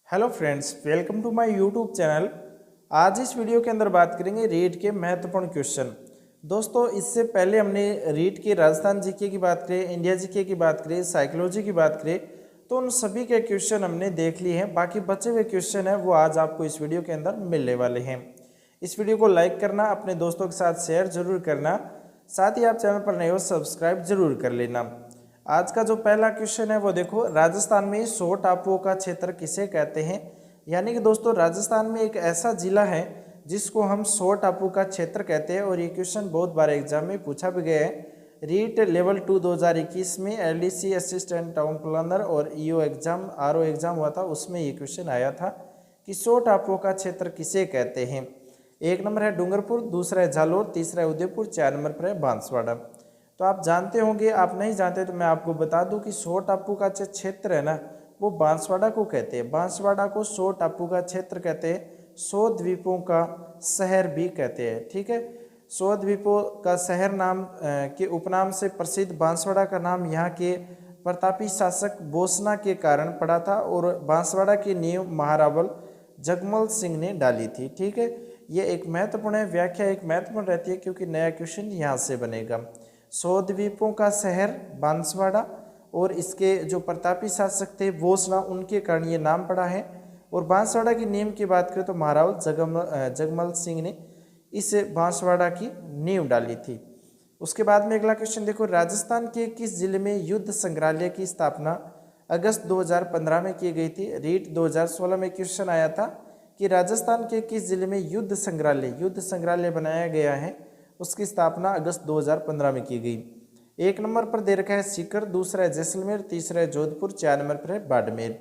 Hello friends, welcome to my YouTube channel. आज इस video के अंदर बात करेंगे रीट के महत्वपूर्ण क्वेश्चन। दोस्तों, इससे पहले हमने रीट की राजस्थान जीके की बात करें, इंडिया जीके की बात करें, साइकोलॉजी की बात करें, तो उन सभी के क्वेश्चन हमने देख लिए हैं। बाकी बचे हुए क्वेश्चन हैं वो आज आपको इस वीडियो के अंदर मिलने वाले हैं। इस वीडियो को लाइक करना, अपने दोस्तों के साथ शेयर जरूर करना, साथ ही आप चैनल पर नए हो सब्सक्राइब जरूर कर लेना। आज का जो पहला क्वेश्चन है वो देखो, राजस्थान में 100 टापुओं का क्षेत्र किसे कहते हैं। यानी कि दोस्तों, राजस्थान में एक ऐसा जिला है जिसको हम 100 टापू का क्षेत्र कहते हैं। और ये क्वेश्चन बहुत बार एग्जाम में पूछा भी गया है। रीट लेवल 2 2021 में एलडीसी असिस्टेंट टाउन प्लानर और ईओ एग्जाम आरओ एग्जाम हुआ था, उसमें ये क्वेश्चन आया था कि 100 टापुओं का क्षेत्र किसे कहते हैं। एक नंबर है डूंगरपुर, दूसरा है जालोर, तीसरा है उदयपुर, 4 नंबर पर है बांसवाड़ा। तो आप जानते होंगे, आप नहीं जानते तो मैं आपको बता दूं कि 100 टापू का जो क्षेत्र है ना, वो बांसवाड़ा को कहते हैं। बांसवाड़ा को 100 टापू का क्षेत्र कहते हैं, 100 द्वीपों का शहर भी कहते हैं। ठीक है, 100 द्वीपों का शहर नाम के उपनाम से प्रसिद्ध बांसवाड़ा का नाम यहाँ के प्रतापी शासक बोसना के कारण पड़ा था और बांसवाड़ा की नींव महारावल जगमल सिंह ने डाली थी। ठीक है, ये एक महत्वपूर्ण है, व्याख्या एक महत्वपूर्ण रहती है क्योंकि नया क्वेश्चन यहाँ से बनेगा। 100 द्वीपों का शहर बांसवाड़ा और इसके जो प्रतापी शासक थे बोसना, उनके कारण ये नाम पड़ा है। और बांसवाड़ा की नींव की बात करें तो महारावल जगमल सिंह ने इस बांसवाड़ा की नींव डाली थी। उसके बाद में अगला क्वेश्चन देखो, राजस्थान के किस जिले में युद्ध संग्रहालय की स्थापना अगस्त 2015 में की गई थी। रीट 2016 में क्वेश्चन आया था कि राजस्थान के किस जिले में युद्ध संग्रहालय बनाया गया है, उसकी स्थापना अगस्त 2015 में की गई। एक नंबर पर दे रखा है सीकर, दूसरा है जैसलमेर, तीसरा है जोधपुर, 4 नंबर पर है बाड़मेर।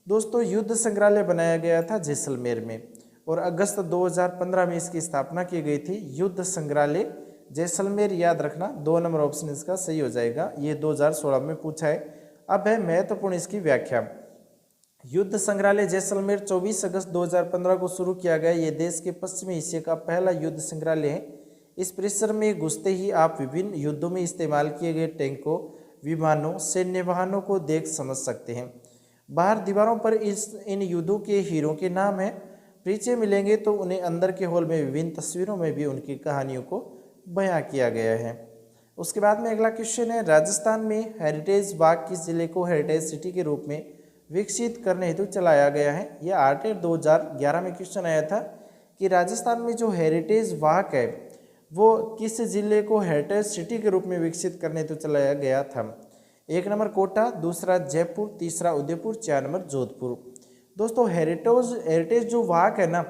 दोस्तों, युद्ध संग्रहालय बनाया गया था जैसलमेर में और अगस्त 2015 में इसकी स्थापना की गई थी। युद्ध संग्रहालय जैसलमेर याद रखना, 2 नंबर ऑप्शन इसका सही हो जाएगा। ये 2016 में पूछा है। अब है महत्वपूर्ण इसकी व्याख्या। युद्ध संग्रहालय जैसलमेर 24 अगस्त 2015 को शुरू किया गया। ये देश के पश्चिमी हिस्से का पहला युद्ध संग्रहालय है। इस परिसर में घुसते ही आप विभिन्न युद्धों में इस्तेमाल किए गए टैंकों, विमानों, सैन्य वाहनों को देख समझ सकते हैं। बाहर दीवारों पर इन युद्धों के हीरों के नाम हैं। परिचय मिलेंगे तो उन्हें अंदर के हॉल में विभिन्न तस्वीरों में भी उनकी कहानियों को बयां किया गया है। उसके बाद में अगला क्वेश्चन है, राजस्थान में हेरिटेज बाग किस जिले को हेरिटेज सिटी के रूप में विकसित करने हेतु चलाया गया है। यह 8/2011 में क्वेश्चन आया था कि राजस्थान में जो हेरिटेज वाक है वो किस जिले को हेरिटेज सिटी के रूप में विकसित करने हेतु चलाया गया था। एक नंबर कोटा, दूसरा जयपुर, तीसरा उदयपुर, 4 नंबर जोधपुर। दोस्तों, हेरिटेज जो वाक है ना,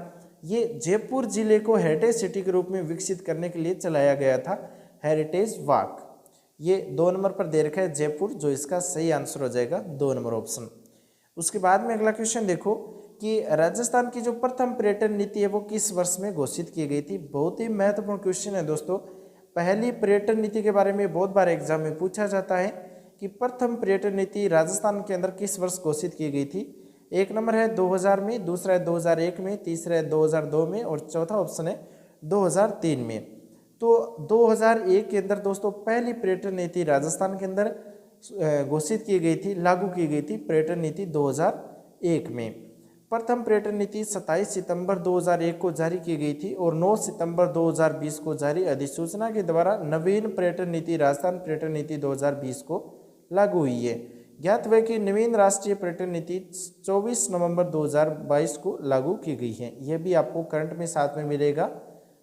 ये जयपुर जिले को हेरिटेज सिटी के रूप में विकसित करने के लिए चलाया गया था। हेरिटेज वाक ये 2 नंबर पर दे रखा है जयपुर, जो इसका सही आंसर हो जाएगा 2 नंबर ऑप्शन। उसके बाद में अगला क्वेश्चन देखो कि राजस्थान की जो प्रथम पर्यटन नीति है वो किस वर्ष में घोषित की गई थी। बहुत ही महत्वपूर्ण क्वेश्चन है दोस्तों। पहली पर्यटन नीति के बारे में बहुत बार एग्जाम में पूछा जाता है कि प्रथम पर्यटन नीति राजस्थान के अंदर किस वर्ष घोषित की गई थी। एक नंबर है 2000 में, दूसरा है 2001 में, तीसरा है 2002 में और चौथा ऑप्शन है 2003 में। तो 2001 के अंदर दोस्तों पहली पर्यटन नीति राजस्थान के अंदर घोषित की गई थी, लागू की गई थी पर्यटन नीति 2001 में। प्रथम पर्यटन नीति 27 सितंबर 2001 को जारी की गई थी और 9 सितंबर 2020 को जारी अधिसूचना के द्वारा नवीन पर्यटन नीति राजस्थान पर्यटन नीति 2020 को लागू हुई है। ज्ञात है कि नवीन राष्ट्रीय पर्यटन नीति 24 नवंबर 2022 को लागू की गई है। यह भी आपको करंट में साथ में मिलेगा।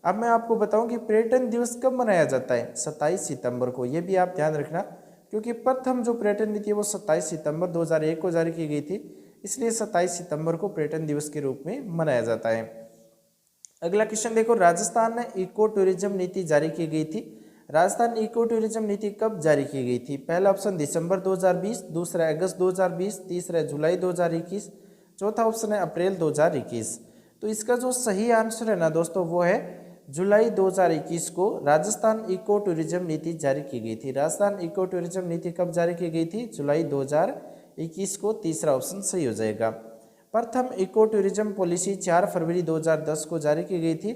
अब मैं आपको बताऊं कि पर्यटन दिवस कब मनाया जाता है, 27 सितंबर को। यह भी आप ध्यान रखना क्योंकि प्रथम जो पर्यटन नीति है वो 27 सितंबर 2001 को जारी की गई थी, इसलिए 27 सितंबर को पर्यटन दिवस के रूप में मनाया जाता है। अगला क्वेश्चन देखो, राजस्थान में इको टूरिज्म नीति जारी की गई थी। राजस्थान इको टूरिज्म नीति कब जारी की गई थी। पहला ऑप्शन दिसंबर 2020, दूसरा अगस्त 2020, तीसरा जुलाई 2021, चौथा ऑप्शन है अप्रैल 2021। तो इसका जो सही आंसर है ना दोस्तों वो है जुलाई 2021 को राजस्थान इको टूरिज्म नीति जारी की गई थी। राजस्थान इको टूरिज्म नीति कब जारी की गई थी, जुलाई 2021 को। तीसरा ऑप्शन सही हो जाएगा। प्रथम इको टूरिज्म पॉलिसी 4 फरवरी 2010 को जारी की गई थी।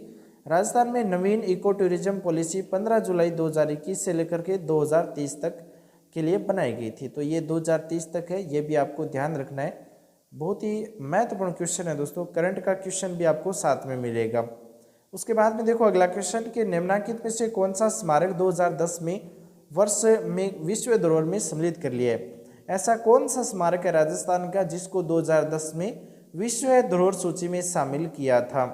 राजस्थान में नवीन इको टूरिज्म पॉलिसी 15 जुलाई 2021 से लेकर के 2030 तक के लिए बनाई गई थी। तो ये 2030 तक है, ये भी आपको ध्यान रखना है। बहुत ही महत्वपूर्ण क्वेश्चन है दोस्तों, करंट का क्वेश्चन भी आपको साथ में मिलेगा। उसके बाद में देखो अगला क्वेश्चन कि निम्नलिखित में से कौन सा स्मारक 2010 में वर्ष में विश्व धरोहर में सम्मिलित कर लिया है। ऐसा कौन सा स्मारक है राजस्थान का जिसको 2010 में विश्व धरोहर सूची में शामिल किया था।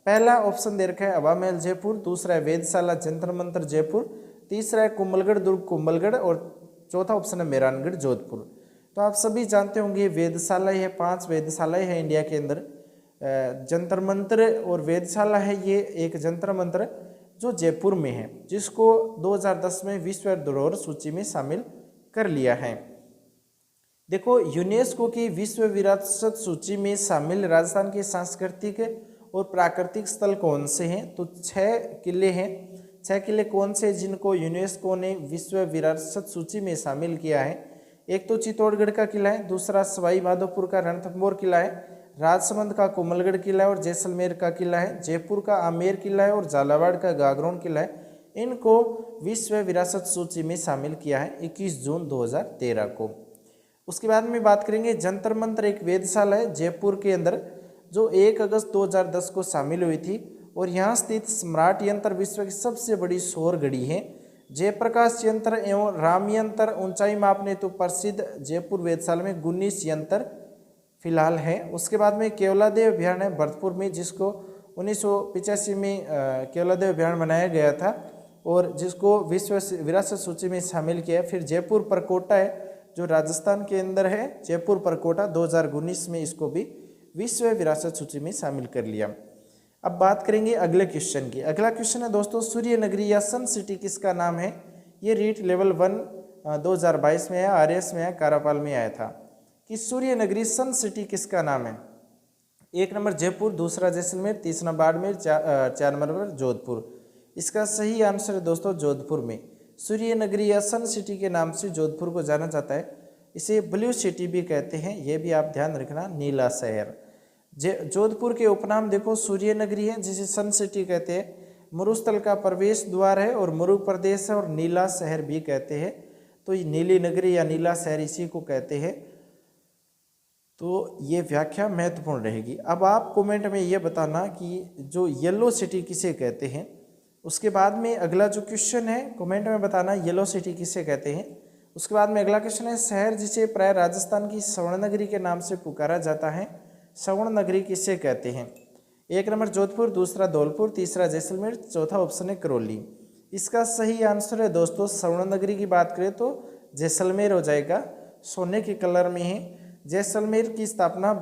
पहला ऑप्शन दे रखा है हवा महल जयपुर, दूसरा है वेधशाला जंतर मंतर जयपुर, तीसरा है कुंभलगढ़ दुर्ग कुंभलगढ़ और चौथा ऑप्शन है मेहरानगढ़ जोधपुर। तो आप सभी जानते होंगे वेधशाला है, 5 वेधशालाएं हैं इंडिया के अंदर। जंतर मंतर और वेधशाला है ये एक जंतर मंतर जो जयपुर में है, जिसको 2010 में विश्व धरोहर सूची में शामिल कर लिया है। देखो यूनेस्को की विश्व विरासत सूची में शामिल राजस्थान के सांस्कृतिक और प्राकृतिक स्थल कौन से हैं। तो 6 किले हैं। 6 किले कौन से जिनको यूनेस्को ने विश्व विरासत सूची में शामिल किया है। एक तो चित्तौड़गढ़ का किला है, दूसरा सवाई माधोपुर का रणथंभौर किला है, राजसमंद का कोमलगढ़ किला है और जैसलमेर का किला है, जयपुर का आमेर किला है और झालावाड़ का गागरोन किला है। इनको विश्व विरासत सूची में शामिल किया है 21 जून 2013 को। उसके बाद में बात करेंगे जंतर मंतर एक वेधशाला है जयपुर के अंदर जो 1 अगस्त 2010 को शामिल हुई थी और यहाँ स्थित सम्राट यंत्र विश्व की सबसे बड़ी सौर घड़ी है। जयप्रकाश यंत्र एवं राम यंत्र ऊंचाई मापने तो प्रसिद्ध जयपुर वेधशाला में 19 यंत्र फिलहाल है। उसके बाद में केवलादेव अभ्यारण्य है भरतपुर में, जिसको 1985 में केवलादेव अभ्यारण्य बनाया गया था और जिसको विश्व विरासत सूची में शामिल किया है। फिर जयपुर परकोटा है जो राजस्थान के अंदर है, जयपुर परकोटा 2019 में इसको भी विश्व विरासत सूची में शामिल कर लिया। अब बात करेंगे अगले क्वेश्चन की। अगला क्वेश्चन है दोस्तों सूर्य नगरी या सन सिटी किसका नाम है। ये रीट लेवल 1 2022 में आया, आरएस में आया, कार्यपाल में आया था कि सूर्य नगरी सन सिटी किसका नाम है। 1 नंबर जयपुर, दूसरा जैसलमेर, तीसरा बाड़मेर, 4 नंबर जोधपुर। इसका सही आंसर है दोस्तों जोधपुर में। सूर्य नगरी या सन सिटी के नाम से जोधपुर को जाना जाता है। इसे ब्लू सिटी भी कहते हैं, ये भी आप ध्यान रखना, नीला शहर। जोधपुर के उपनाम देखो सूर्य नगरी है जिसे सन सिटी कहते हैं, मरुस्थल का प्रवेश द्वार है और मरु प्रदेश है और नीला शहर भी कहते हैं। तो ये नीली नगरी या नीला शहर इसी को कहते हैं। तो ये व्याख्या महत्वपूर्ण रहेगी। अब आप कमेंट में ये बताना कि जो येलो सिटी किसे कहते हैं। उसके बाद में अगला जो क्वेश्चन है कमेंट में बताना येलो सिटी किसे कहते हैं। उसके बाद में अगला क्वेश्चन है शहर जिसे प्राय राजस्थान की स्वर्ण नगरी के नाम से पुकारा जाता है, स्वर्ण नगरी किसे कहते हैं। 1 नंबर जोधपुर, दूसरा धौलपुर, तीसरा जैसलमेर, चौथा ऑप्शन है करौली। इसका सही आंसर है दोस्तों स्वर्ण नगरी की बात करें तो जैसलमेर हो जाएगा, सोने के कलर में है। जैसलमेर की स्थापना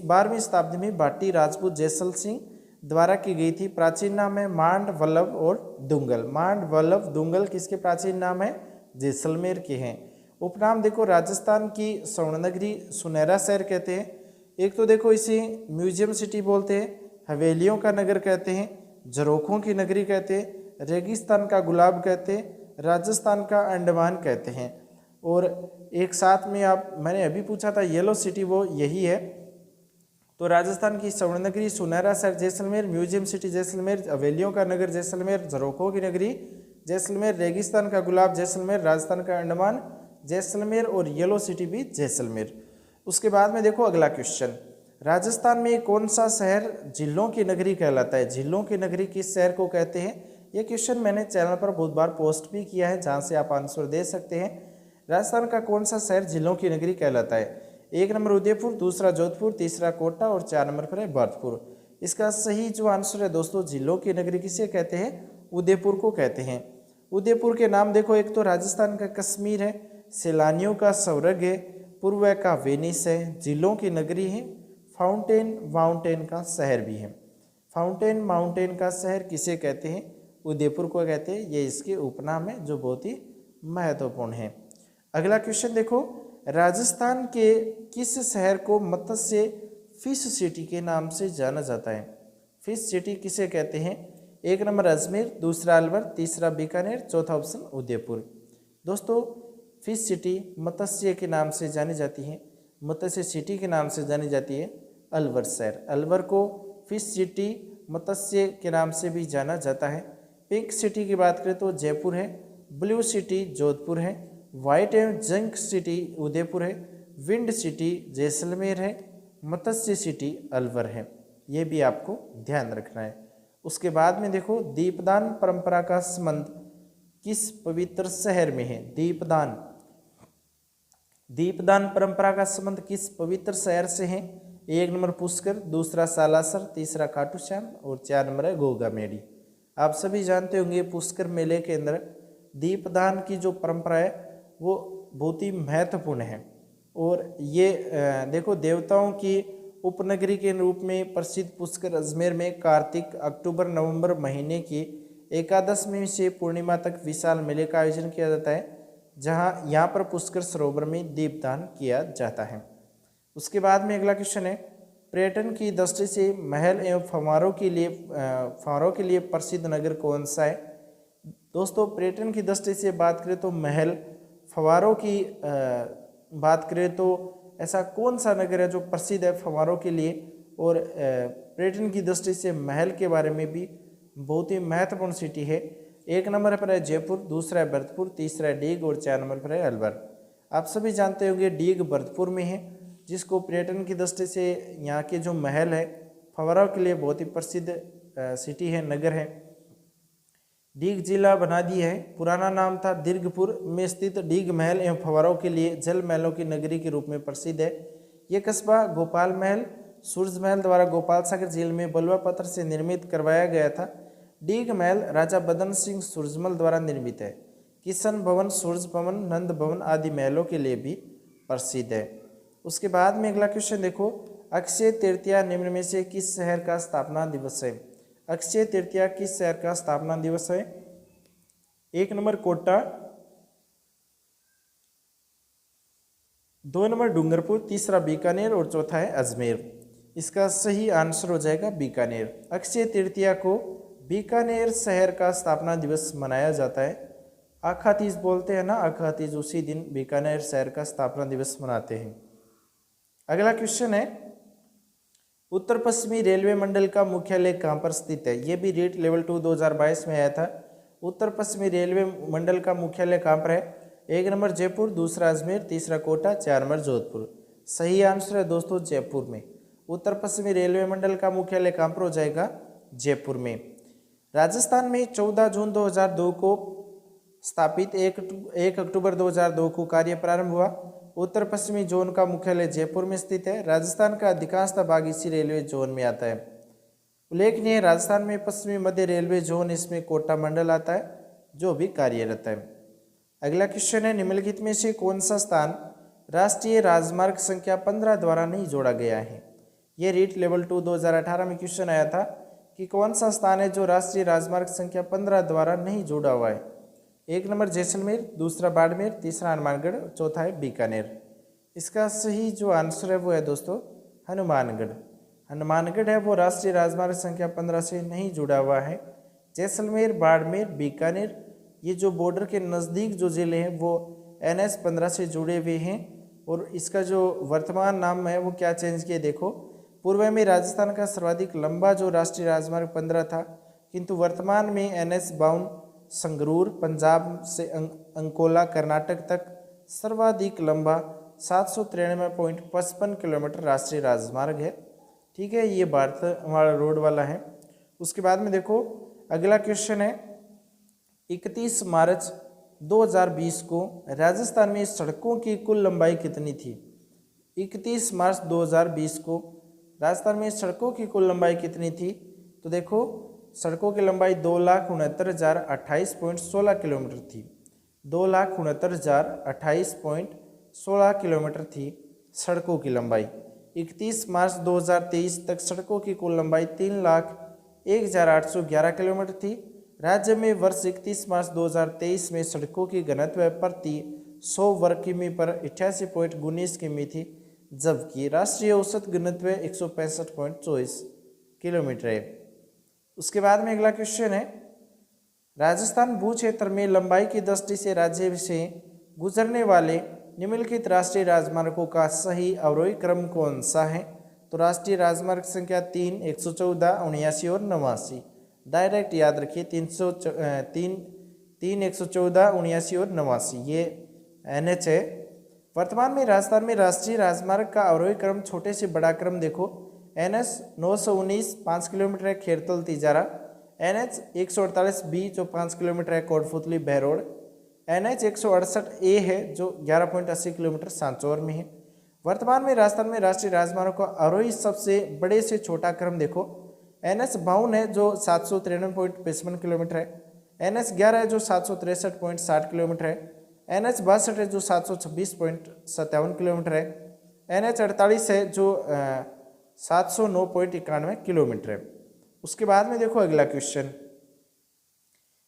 12वीं शताब्दी में भाटी राजपूत जैसल सिंह द्वारा की गई थी। प्राचीन नाम है मांड, वल्लभ और दुंगल। मांड, वल्लभ, दुंगल किसके प्राचीन नाम है, जैसलमेर के हैं। उपनाम देखो राजस्थान की स्वर्ण नगरी, सुनहरा शहर कहते हैं। एक तो देखो इसे म्यूजियम सिटी बोलते हैं, हवेलियों का नगर कहते हैं, झरोखों की नगरी कहते हैं, रेगिस्तान का गुलाब कहते हैं, राजस्थान का अंडमान कहते हैं। और एक साथ में आप मैंने अभी पूछा था येलो सिटी, वो यही है। तो राजस्थान की स्वर्ण नगरी, सुनहरा शहर जैसलमेर, म्यूजियम सिटी जैसलमेर, हवेलियों का नगर जैसलमेर, झरोखों की नगरी जैसलमेर, रेगिस्तान का गुलाब जैसलमेर, राजस्थान का अंडमान जैसलमेर और येलो सिटी भी जैसलमेर। उसके बाद में देखो अगला क्वेश्चन, राजस्थान में कौन सा शहर झीलों की नगरी कहलाता है। झीलों की नगरी किस शहर को कहते हैं। यह क्वेश्चन मैंने चैनल पर बहुत बार पोस्ट भी किया है, जहां से आप आंसर दे सकते हैं। राजस्थान का कौन सा शहर झीलों की नगरी कहलाता है। 1 नंबर उदयपुर, दूसरा जोधपुर, तीसरा कोटा और 4 नंबर पर है भरतपुर। इसका सही जो आंसर है दोस्तों झीलों की नगरी किसे कहते हैं, उदयपुर को कहते हैं। उदयपुर के नाम देखो, एक तो राजस्थान का कश्मीर है, सैलानियों का स्वर्ग है, पूर्व का वेनिस है, झीलों की नगरी है, फाउंटेन माउंटेन का शहर भी है। फाउंटेन माउंटेन का शहर किसे कहते हैं, उदयपुर को कहते हैं। ये इसके उपनाम है जो बहुत ही महत्वपूर्ण है। अगला क्वेश्चन देखो, राजस्थान के किस शहर को मत्स्य फिश सिटी के नाम से जाना जाता है। फिश सिटी किसे कहते हैं। 1 नंबर अजमेर, दूसरा अलवर, तीसरा बीकानेर, चौथा ऑप्शन उदयपुर। दोस्तों फिश सिटी मत्स्य के नाम से जानी जाती है, मत्स्य सिटी के नाम से जानी जाती है अलवर शहर। अलवर को फिश सिटी मत्स्य के नाम से भी जाना जाता है। पिंक सिटी की बात करें तो जयपुर है, ब्लू सिटी जोधपुर है, वाइट एवं जंक सिटी उदयपुर है, विंड सिटी जैसलमेर है, मत्स्य सिटी अलवर है। ये भी आपको ध्यान रखना है। उसके बाद में देखो दीपदान परंपरा का संबंध किस पवित्र शहर में है? दीपदान परंपरा का संबंध किस पवित्र शहर से है? 1 नंबर पुष्कर, दूसरा सालासर, तीसरा खाटू श्याम और 4 नंबर है गोगामेडी। आप सभी जानते होंगे पुष्कर मेले के अंदर दीपदान की जो परंपरा है वो बहुत ही महत्वपूर्ण है। और ये देखो देवताओं की उपनगरी के रूप में प्रसिद्ध पुष्कर अजमेर में कार्तिक, अक्टूबर, नवंबर महीने की एकादशमी से पूर्णिमा तक विशाल मेले का आयोजन किया जाता है, जहां यहाँ पर पुष्कर सरोवर में दीपदान किया जाता है। उसके बाद में अगला क्वेश्चन है पर्यटन की दृष्टि से महल एवं फव्वारों के लिए प्रसिद्ध नगर कौन सा है? दोस्तों पर्यटन की दृष्टि से बात करें तो महल, फव्वारों की बात करें तो ऐसा कौन सा नगर है जो प्रसिद्ध है फव्वारों के लिए? और पर्यटन की दृष्टि से महल के बारे में भी बहुत ही महत्वपूर्ण सिटी है। 1 नंबर पर है जयपुर, दूसरा है भरतपुर, तीसरा है डीग और 4 नंबर पर है अलवर। आप सभी जानते होंगे डीग भरतपुर में है, जिसको पर्यटन की दृष्टि से यहाँ के जो महल है फव्वारों के लिए बहुत ही प्रसिद्ध सिटी है, नगर है। डीग जिला बना दिया है, पुराना नाम था दीर्घपुर में स्थित डीग महल एवं फव्वारों के लिए जल महलों की नगरी के रूप में प्रसिद्ध है। ये कस्बा गोपाल महल सूरज महल द्वारा गोपाल सागर झील में बलुआ पत्थर से निर्मित करवाया गया था। डीग महल राजा बदन सिंह सूरजमल द्वारा निर्मित है। किशन भवन, सूरज भवन, नंद भवन आदि महलों के लिए भी प्रसिद्ध है। उसके बाद में अगला क्वेश्चन देखो अक्षय तृतीया निम्न में से किस शहर का स्थापना दिवस है? अक्षय तृतीया किस शहर का स्थापना दिवस है? 1 नंबर कोटा, 2 नंबर डूंगरपुर, तीसरा बीकानेर और चौथा है अजमेर। इसका सही आंसर हो जाएगा बीकानेर। अक्षय तृतीया को बीकानेर शहर का स्थापना दिवस मनाया जाता है। आखातीज बोलते हैं ना, आखातीज, उसी दिन बीकानेर शहर का स्थापना दिवस मनाते हैं। अगला क्वेश्चन है उत्तर पश्चिमी रेलवे मंडल का मुख्यालय कहाँ पर स्थित है? ये भी रीट लेवल 2 2022 में आया था। उत्तर पश्चिमी रेलवे मंडल का मुख्यालय कहाँ पर है? 1 नंबर जयपुर, दूसरा अजमेर, तीसरा कोटा, 4 नंबर जोधपुर। सही आंसर है दोस्तों जयपुर में। उत्तर पश्चिमी रेलवे मंडल का मुख्यालय कहाँ पर हो जाएगा? जयपुर में। राजस्थान में 14 जून 2002 को स्थापित 1 अक्टूबर 2002 को कार्य प्रारंभ हुआ। उत्तर पश्चिमी जोन का मुख्यालय जयपुर में स्थित है। राजस्थान का अधिकांशतः भाग इसी रेलवे जोन में आता है। उल्लेखनीय है राजस्थान में पश्चिमी मध्य रेलवे जोन, इसमें कोटा मंडल आता है जो भी कार्यरत है। अगला क्वेश्चन है निम्नलिखित में से कौन सा स्थान राष्ट्रीय राजमार्ग संख्या 15 द्वारा नहीं जोड़ा गया है? ये रीट लेवल 2 2018 में क्वेश्चन आया था कि कौन सा स्थान है जो राष्ट्रीय राजमार्ग संख्या 15 द्वारा नहीं जुड़ा हुआ है? 1 नंबर जैसलमेर, दूसरा बाड़मेर, तीसरा हनुमानगढ़, चौथा है बीकानेर। इसका सही जो आंसर है वो है दोस्तों हनुमानगढ़। हनुमानगढ़ है वो राष्ट्रीय राजमार्ग संख्या 15 से नहीं जुड़ा हुआ है। जैसलमेर, बाड़मेर, बीकानेर ये जो बॉर्डर के नज़दीक जो ज़िले हैं वो NH 15 से जुड़े हुए हैं। और इसका जो वर्तमान नाम है वो क्या चेंज किया देखो, पूर्व में राजस्थान का सर्वाधिक लंबा जो राष्ट्रीय राजमार्ग 15 था, किंतु वर्तमान में NH 52 संगरूर पंजाब से अंकोला कर्नाटक तक सर्वाधिक लंबा 793.55 किलोमीटर राष्ट्रीय राजमार्ग है। ठीक है, ये भारत हमारा रोड वाला है। उसके बाद में देखो अगला क्वेश्चन है 31 मार्च 2020 को राजस्थान में सड़कों की कुल लंबाई कितनी थी? 31 मार्च 2020 को राजस्थान में सड़कों की कुल लंबाई कितनी थी? तो देखो सड़कों की लंबाई 2,69,028.16 किलोमीटर थी। 2,69,028.16 किलोमीटर थी सड़कों की लंबाई। 31 मार्च 2023 तक सड़कों की कुल लंबाई 3,01,811 किलोमीटर थी। राज्य में वर्ष 31 मार्च 2023 में सड़कों की घनत्व प्रति 100 वर्ग किमी पर 88.19 किमी थी, जबकि राष्ट्रीय औसत घनत्व 165.24 किलोमीटर है। उसके बाद में अगला क्वेश्चन है राजस्थान भू क्षेत्र में लंबाई की दृष्टि से राज्य से गुजरने वाले निम्नलिखित राष्ट्रीय राजमार्गों का सही अवरोही क्रम कौन सा है? तो राष्ट्रीय राजमार्ग संख्या 3, 114, 79 और 89। डायरेक्ट याद रखिए 3, 114, 79 और 89 ये NH है। वर्तमान में राजस्थान में राष्ट्रीय राजमार्ग का अवरोही क्रम छोटे से बड़ा क्रम देखो, NH 919 5 किलोमीटर है खेरतल तिजारा, NH 148B जो 5 किलोमीटर है कोटपुतली बहरोड, NH 168A है जो 11.80 किलोमीटर सांचौर में है। वर्तमान में राजस्थान में राष्ट्रीय राजमार्ग का अवरोही सबसे बड़े से छोटा क्रम देखो, NH 52 है जो 793.55 किलोमीटर है, NH 11 है जो 763.60 किलोमीटर है, NH 62 है जो 726.57 किलोमीटर है, NH 48 है जो 709.91 किलोमीटर है। उसके बाद में देखो अगला क्वेश्चन,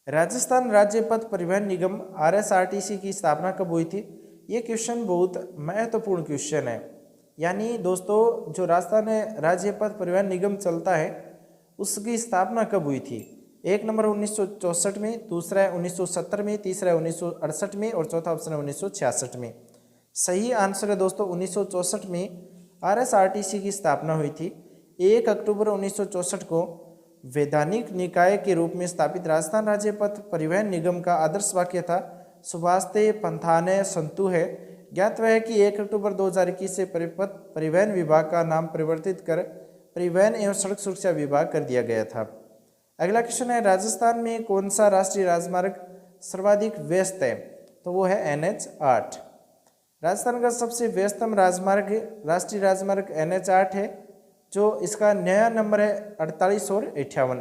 राजस्थान राज्य पथ परिवहन निगम RSRTC की स्थापना कब हुई थी? ये क्वेश्चन बहुत महत्वपूर्ण क्वेश्चन है। यानी दोस्तों जो राजस्थान राज्य पथ परिवहन निगम चलता है उसकी स्थापना कब हुई थी? एक नंबर 1964 में, दूसरा है 1970 में, तीसरा है 1968 में और चौथा ऑप्शन है 1966 में। सही आंसर है दोस्तों 1964 में RSRTC की स्थापना हुई थी। 1 अक्टूबर 1964 को वैधानिक निकाय के रूप में स्थापित राजस्थान राज्य पथ परिवहन निगम का आदर्श वाक्य था सुभाषते पंथाने संतु है। ज्ञात है कि 1 अक्टूबर 2021 से परिपथ परिवहन विभाग का नाम परिवर्तित कर परिवहन एवं सड़क सुरक्षा विभाग कर दिया गया था। अगला क्वेश्चन है, राजस्थान में कौन सा राष्ट्रीय राजमार्ग सर्वाधिक व्यस्त है? तो वो है NH 8। राजस्थान का सबसे व्यस्तम राष्ट्रीय राजमार्ग NH 8 है, जो इसका नया नंबर है 48 और 58।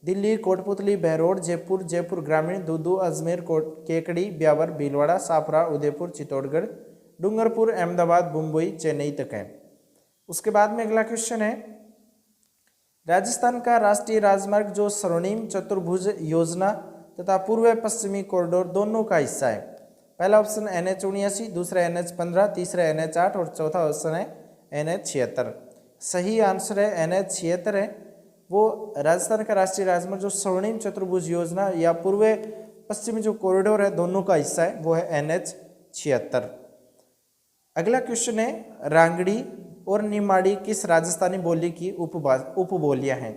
दिल्ली, कोटपुतली, बहरोड, जयपुर ग्रामीण, दूदू, अजमेर, केकड़ी, ब्यावर, भीलवाड़ा, साफरा, उदयपुर, चित्तौड़गढ़, डूंगरपुर, अहमदाबाद, मुंबई, चेन्नई तक है। उसके बाद में अगला क्वेश्चन है, राजस्थान का राष्ट्रीय राजमार्ग जो स्वर्णिम चतुर्भुज योजना तथा पूर्व पश्चिमी कॉरिडोर दोनों का हिस्सा है। पहला ऑप्शन NH 79, दूसरा NH 15, तीसरा NH 8 और चौथा ऑप्शन है NH 76। सही आंसर है NH 76 है। वो राजस्थान का राष्ट्रीय राजमार्ग जो स्वर्णिम चतुर्भुज योजना या पूर्व पश्चिमी जो कॉरिडोर है दोनों का हिस्सा है वो है NH 76। अगला क्वेश्चन है, रांगड़ी और निमाड़ी किस राजस्थानी बोली की उपबोलियां हैं?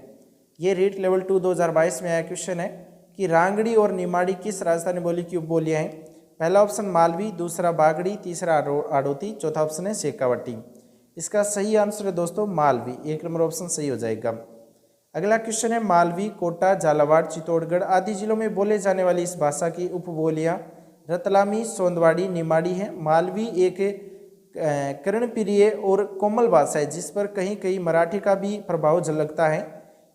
ये रीट लेवल 2 2022 में आया क्वेश्चन है कि रांगड़ी और निमाड़ी किस राजस्थानी बोली की उपबोलियां हैं। पहला ऑप्शन मालवी, दूसरा बागड़ी, तीसरा आड़ोती, चौथा ऑप्शन है शेखावटी। इसका सही आंसर है दोस्तों मालवी, 1 नंबर ऑप्शन सही हो जाएगा। अगला क्वेश्चन है, मालवी, कोटा, झालावाड़, चित्तौड़गढ़ आदि जिलों में बोले जाने वाली इस भाषा की उपबोलियां रतलामी, सोंदवाड़ी, निमाड़ी है। मालवी एक कर्णप्रिय और कोमल भाषा है जिस पर कहीं कहीं मराठी का भी प्रभाव झलकता है।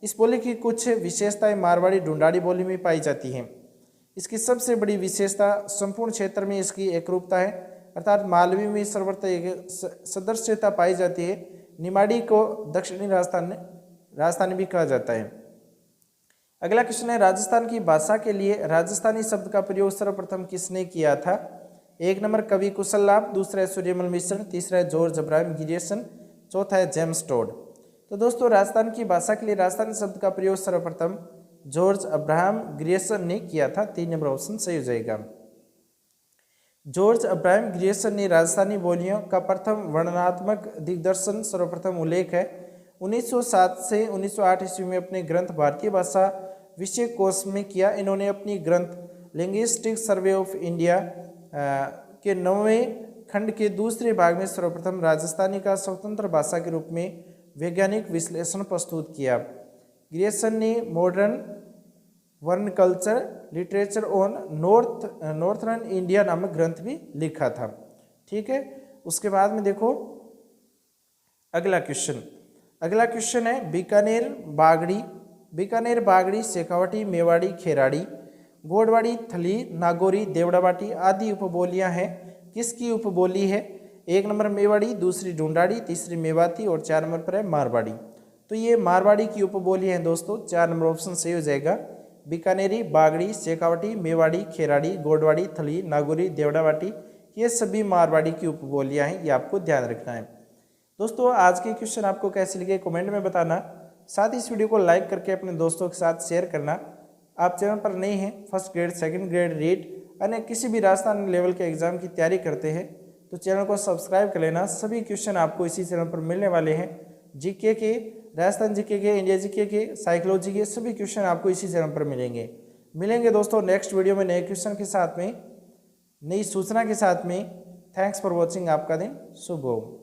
इस बोली की कुछ विशेषताएं मारवाड़ी, ढूंढाड़ी बोली में पाई जाती हैं। इसकी सबसे बड़ी विशेषता संपूर्ण क्षेत्र में इसकी एकरूपता है, अर्थात मालवी में सर्वत्र सदस्यता पाई जाती है। निमाड़ी को दक्षिणी राजस्थानी भी कहा जाता है। अगला क्वेश्चन है, राजस्थान की भाषा के लिए राजस्थानी शब्द का प्रयोग सर्वप्रथम किसने किया था? 1 नंबर कवि कुशललाभ, दूसरा है सूर्यमल मिश्र, तीसरा है जॉर्ज अब्राहम ग्रियर्सन, चौथा है जेम्स टोड। तो दोस्तों राजस्थान की भाषा के लिए राजस्थानी शब्द का प्रयोग सर्वप्रथम जॉर्ज अब्राहम ग्रियर्सन ने किया था। 3 नंबर ऑप्शन सही हो जाएगा। जॉर्ज अब्राहम ग्रियर्सन ने राजस्थानी बोलियों का प्रथम वर्णनात्मक दिग्दर्शन सर्वप्रथम उल्लेख है 1907 से 1908 ईस्वी में अपने ग्रंथ भारतीय भाषा विषय कोश में किया। इन्होंने अपनी ग्रंथ लिंग्विस्टिक सर्वे ऑफ इंडिया के 9वें खंड के दूसरे भाग में सर्वप्रथम राजस्थानी का स्वतंत्र भाषा के रूप में वैज्ञानिक विश्लेषण प्रस्तुत किया। ग्रियर्सन ने मॉडर्न वर्ण culture literature on northern India नामक ग्रंथ भी लिखा था। ठीक है, उसके बाद में देखो अगला क्वेश्चन है बीकानेर बागड़ी, शेखावटी, मेवाड़ी, खेराड़ी, गोडवाड़ी, थली, नागौरी, देवड़ाबाटी आदि उपबोलियां हैं। किसकी उपबोली है? 1 नंबर मेवाड़ी, दूसरी ढूंढाड़ी, तीसरी मेवाती और 4 नंबर पर है मारवाड़ी। तो ये मारवाड़ी की उपबोली हैं दोस्तों। 4 नंबर ऑप्शन सही हो जाएगा। बीकानेरी, बागड़ी, शेखावटी, मेवाड़ी, खेराड़ी, गोडवाड़ी, थली, नागौरी, देवड़ाबाटी ये सभी मारवाड़ी की उपबोलियां हैं, ये आपको ध्यान रखना है। दोस्तों आज के क्वेश्चन आपको कैसे लगे कमेंट में बताना, साथ ही इस वीडियो को लाइक करके अपने दोस्तों के साथ शेयर करना। आप चैनल पर नए हैं, first grade, second grade, REET अन्य किसी भी राजस्थान लेवल के एग्जाम की तैयारी करते हैं तो चैनल को सब्सक्राइब कर लेना। सभी क्वेश्चन आपको इसी चैनल पर मिलने वाले हैं। जीके के, राजस्थान जीके के, इंडिया जीके के, साइकोलॉजी के सभी क्वेश्चन आपको इसी चैनल पर मिलेंगे दोस्तों नेक्स्ट वीडियो में नए क्वेश्चन के साथ में, नई सूचना के साथ में। Thanks for watching. आपका दिन शुभ हो।